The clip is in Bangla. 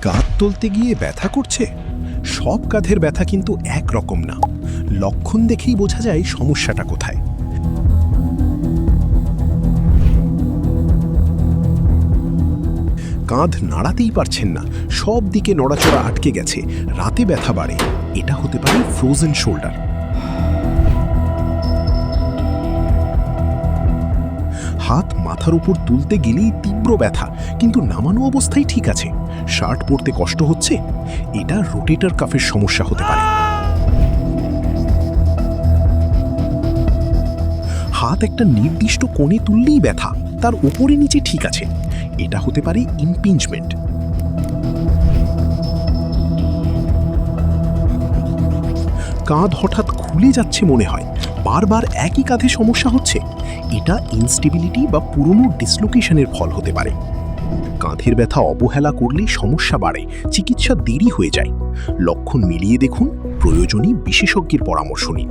কাঁধ তুলতে গিয়ে ব্যথা করছে? সব কাঁধের ব্যথা কিন্তু একরকম না। লক্ষণ দেখেই বোঝা যায় সমস্যাটা কোথায়। কাঁধ নাড়াতেই পারছেন না, সব দিকে নড়াচড়া আটকে গেছে, রাতে ব্যথা বাড়ে, এটা হতে পারে ফ্রোজেন শোল্ডার। হাত মাথার উপর তুলতে গেলেই তীব্র ব্যথা, কিন্তু নামানো অবস্থায় ঠিক আছে। শার্ট পরতে কষ্ট হচ্ছে, এটা রোটেটর কাফের সমস্যা হতে পারে। হাত একটা নির্দিষ্ট কোণে তুললেই ব্যথা, তার উপরে নিচে ঠিক আছে, এটা হতে পারে ইমপিঞ্জমেন্ট। কাঁধ হঠাৎ খুলে যাচ্ছে মনে হয়, বারবার একই কাঁধে সমস্যা হচ্ছে, এটা ইনস্টেবিলিটি বা পুরনো ডিসলোকেশনের ফল হতে পারে। কাঁধের ব্যথা অবহেলা করলে সমস্যা বাড়ে, চিকিৎসা দেরি হয়ে যায়। লক্ষণ মিলিয়ে দেখুন, প্রয়োজনে বিশেষজ্ঞের পরামর্শ নিন।